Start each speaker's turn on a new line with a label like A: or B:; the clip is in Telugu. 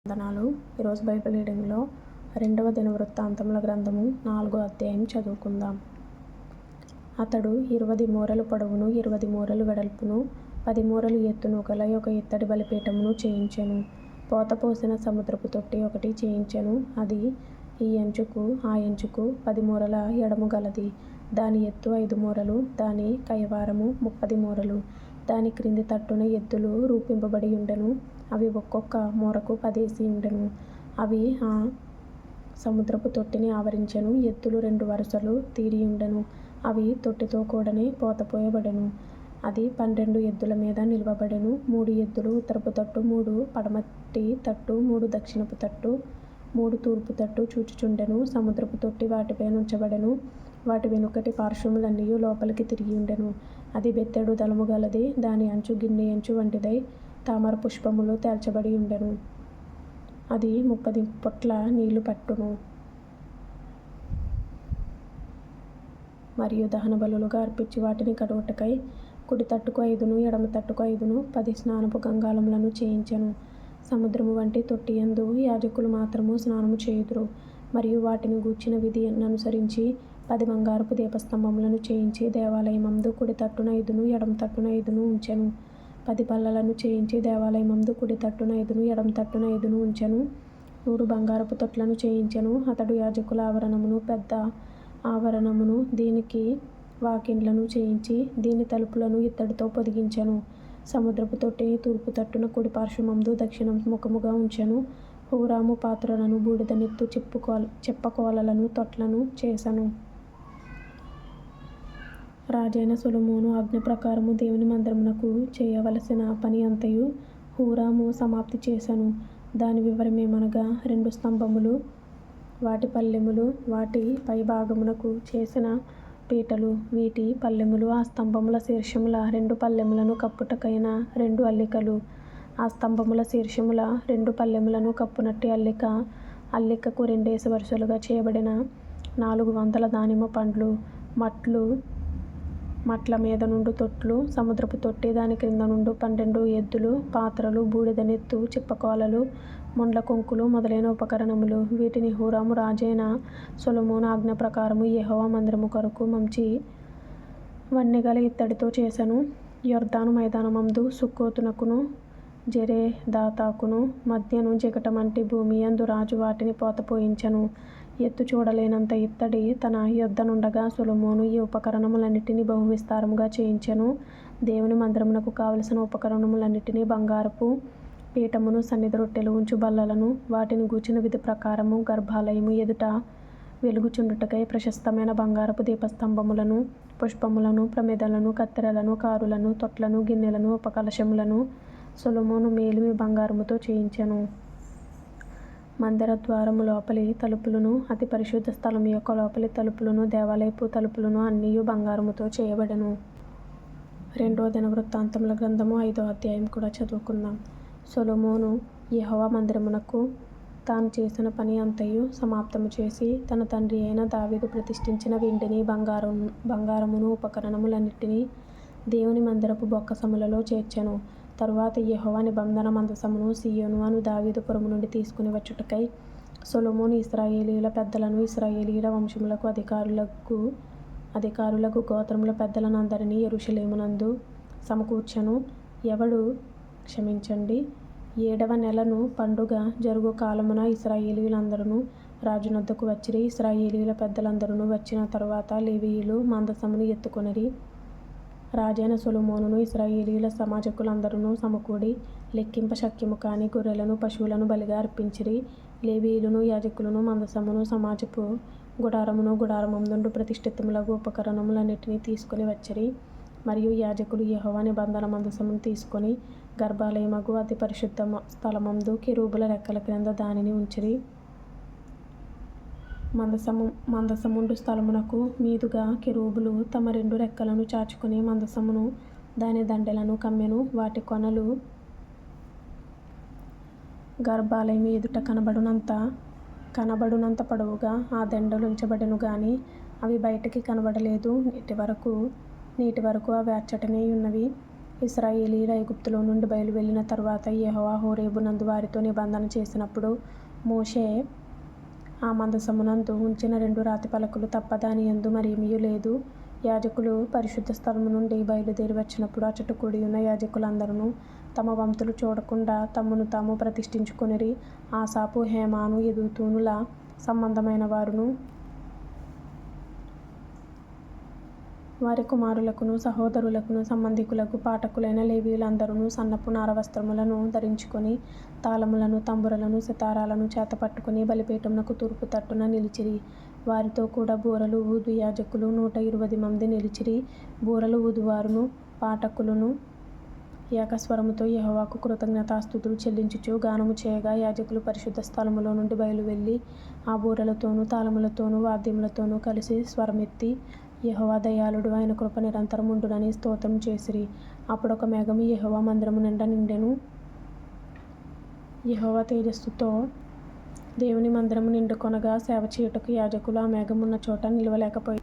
A: వందనాలు. ఈరోజు బైబిల్ రీడింగ్లో 2వ దినవృత్తాంతముల గ్రంథము 4వ అధ్యాయం చదువుకుందాం. అతడు 20 మూరలు పొడవును 20 మూరలు వెడల్పును 10 మూరలు ఎత్తును గల ఒక ఇత్తడి బలిపీఠమును చేయించెను. పోతపోసిన సముద్రపు తొట్టి ఒకటి చేయించెను. అది ఈ అంచుకు ఆ అంచుకు 10 మూరల ఎడము గలది. దాని ఎత్తు 5 మూరలు, దాని కైవారము 30 మూరలు. దాని క్రింది తట్టున ఎద్దులు రూపింపబడి ఉండెను. అవి ఒక్కొక్క మూరకు 10 ఉండెను. అవి ఆ సముద్రపు తొట్టిని ఆవరించెను. ఎద్దులు 2 వరుసలు తీరియుండెను. అవి తొట్టితో కూడనే పోతపోయబడెను. అది 12 ఎద్దుల మీద నిలువబడెను. 3 ఎద్దులు ఉత్తరపు తట్టు, 3 పడమటి తట్టు, 3 దక్షిణపు తట్టు, 3 తూర్పు తట్టు చూచుచుండెను. సముద్రపు తొట్టి వాటిపై నుంచబడెను. వాటి వెనుకటి పార్శ్వములన్నీ లోపలికి తిరిగియుండెను. అది బెత్తెడు దళము గలది. దాని అంచు గిన్నె అంచు వంటిదై తామర పుష్పములు తేల్చబడి ఉండెను. అది 30 పొట్ల నీళ్లు పట్టును. మరియు దహన బలులుగా అర్పించి వాటిని కడుగుటకై కుడి తట్టుకు 5ను ఎడమ తట్టుకు 5ను 10 స్నానపు గంగాళములను చేయించెను. సముద్రము వంటి తొట్టియందు యాజకులు మాత్రము స్నానము చేయుదురు. మరియు వాటిని గూర్చిన విధిననుసరించి 10 బంగారపు దీపస్తంభములను చేయించి దేవాలయమందు కుడి తట్టున 5ను ఎడమ తట్టున 5ను ఉంచెను. 10 బల్లలను చేయించి దేవాలయమందు కుడి తట్టున 5ను ఎడమ తట్టున 5ను ఉంచెను. 100 బంగారపు తొట్లను చేయించెను. అతడు యాజకుల ఆవరణమును పెద్ద ఆవరణమును దీనికి వాకిండ్లను చేయించి దీని తలుపులను ఇత్తడితో పొదిగించెను. సముద్రపు తొట్టిని తూర్పు తట్టున కుడి పార్శ్వమందు దక్షిణ ముఖముగా ఉంచెను. హూరాము పాత్రలను బూడిదనెత్తు చెప్పకోలలను తొట్లను చేసెను. రాజైన సొలొమోను ఆజ్ఞ ప్రకారము దేవుని మందిరమునకు చేయవలసిన పని అంతయు హూరాము సమాప్తి చేసెను. దాని వివరమేమనగా 2 స్తంభములు, వాటి పల్లెములు, వాటి పై భాగమునకు చేసిన పీటలు, వీటి పల్లెములు, ఆ స్తంభముల శీర్షముల 2 పల్లెములను కప్పుటకైన 2 అల్లికలు, ఆ స్తంభముల శీర్షముల 2 పల్లెములను కప్పునట్టి అల్లిక, అల్లికకు 2 వరుసలుగా చేయబడిన 400 దానిమ్మ పండ్లు, మట్ల మీద నుండు తొట్లు, సముద్రపు తొట్టి, దాని క్రింద నుండు 12 ఎద్దులు, పాత్రలు, బూడిదనెత్తు చిప్పకోలలు, ముండ్ల కొంకులు మొదలైన ఉపకరణములు. వీటిని హూరాము రాజైన సొలొమోను ఆజ్ఞ ప్రకారము యెహోవా మందిరము కొరకు మంచి వన్నెగల ఇత్తడితో చేసెను. యొర్దాను మైదానమందు సుక్కోతునకును జెరెదాతాకును మధ్యను జిగటమంటి భూమియందు రాజు వాటిని పోతపోయించెను. ఎత్తు చూడలేనంత ఇత్తడి తన యొద్దనుండగా సొలొమోను ఈ ఉపకరణములన్నిటినీ బహు విస్తారముగా చేయించెను. దేవుని మందిరమునకు కావలసిన ఉపకరణములన్నిటినీ, బంగారపు పీఠమును, సన్నిధి రొట్టెలు ఉంచు బల్లలను, వాటిని గూర్చిన విధి ప్రకారము గర్భాలయము ఎదుట వెలుగుచుండుటకై ప్రశస్తమైన బంగారపు దీపస్తంభములను, పుష్పములను, ప్రమిదలను, కత్తెరలను, కారులను, తొట్లను, గిన్నెలను, ఉపకలశములను సొలొమోను మేలిమి బంగారముతో చేయించెను. మందిర ద్వారము లోపలి తలుపులను, అతి పరిశుద్ధ స్థలము యొక్క లోపలి తలుపులను, దేవాలయపు తలుపులను అన్నియు బంగారముతో చేయబడెను. 2వ దినవృత్తాంతముల గ్రంథము 5వ అధ్యాయం కూడా చదువుకుందాం. సొలొమోను యెహోవా మందిరమునకు తాను చేసిన పని అంతయు సమాప్తము చేసి తన తండ్రి అయిన దావీదు ప్రతిష్ఠించిన వెండిని, బంగారమును, ఉపకరణములన్నిటినీ దేవుని మందిరపు బొక్కసములలో చేర్చెను. తరువాత యెహోవా నిబంధన మందసమును సీయోను అను దావీదు పురము నుండి తీసుకుని వచ్చుటకై సొలొమోను ఇశ్రాయేలీయుల పెద్దలను, ఇశ్రాయేలీయుల వంశములకు అధికారులకు గోత్రముల పెద్దలనందరినీ యెరూషలేమునందు సమకూర్చెను. 7వ నెలను పండుగ జరుగు కాలమున ఇశ్రాయేలీయులందరును రాజునొద్దకు వచ్చిరి. ఇశ్రాయేలీయుల పెద్దలందరును వచ్చిన తరువాత లేవీయులు మందసమును ఎత్తుకొనిరి. రాజైన సొలొమోనును ఇశ్రాయేలీయుల సమాజకులందరును సమకూడి లెక్కింప శక్యము కాని గొర్రెలను, పశువులను బలిగా అర్పించిరి. లేవీయులును యాజకులును మందసమును, సమాజపు గుడారమును, గుడారమందుండు ప్రతిష్ఠితములగు ఉపకరణములన్నిటినీ తీసుకొని వచ్చిరి. మరియు యాజకులు యెహోవా నిబంధన మందసమును తీసుకొని గర్భాలయమగు అతి పరిశుద్ధ స్థలమందు కెరూబుల రెక్కల క్రింద దానిని ఉంచిరి. మందసముండు స్థలమునకు మీదుగా కెరూబులు తమ 2 రెక్కలను చాచుకుని మందసమును దాని దండెలను కమ్మెను. వాటి కొనలు గర్భాలయము ఎదుట కనబడునంత పొడవుగా ఆ దండెలుంచబడెను గాని అవి బయటికి కనబడలేదు. నీటి వరకు అవి అచ్చటనే ఉన్నవి. ఇశ్రాయేలీయులు ఐగుప్తులో నుండి బయలువెళ్ళిన తరువాత యెహోవా హోరేబు నందు వారితో నిబంధన చేసినప్పుడు మోషే ఆ మందసమునందు ఉంచిన 2 రాతి పలకలు తప్ప దాని యందు మరేమీ లేదు. యాజకులు పరిశుద్ధ స్థలము నుండి బయలుదేరి వచ్చినప్పుడు అచ్చట కూడియున్న యాజకులందరూ తమ వంతులు చూడకుండా తమ్మును తాము ప్రతిష్ఠించుకొనిరి. ఆసాపు, హేమాను, యెదుతూనుల సంబంధమైన వారును వారి కుమారులకును సహోదరులకును సంబంధికులకు పాఠకులైన లేవీయులందరూ సన్నపు నార వస్త్రములను ధరించుకొని తాళములను, తంబురలను, సితారాలను చేతపట్టుకుని బలిపీఠమునకు తూర్పు తట్టున నిలిచిరి. వారితో కూడా బూరలు ఊదు యాజకులు 120 మంది నిలిచిరి. బూరలు ఊదువారును పాఠకులను ఏకస్వరముతో యెహోవాకు కృతజ్ఞతాస్తుతులు చెల్లించుచు గానము చేయగా యాజకులు పరిశుద్ధ స్థలములో నుండి బయలువెళ్ళి ఆ బూరలతోనూ తాళములతోనూ వాద్యములతోనూ కలిసి స్వరమెత్తి యెహోవా దయాళుడు, ఆయన కృప నిరంతరముండునని స్తోత్రం చేసిరి. అప్పుడొక మేఘము యెహోవా మందిరము నిండా నిండెను. యెహోవా తేజస్సుతో దేవుని మందిరము నిండుకొనగా సేవ చేయుటకు యాజకులు ఆ మేఘమున్న చోట నిలువలేకపోయారు.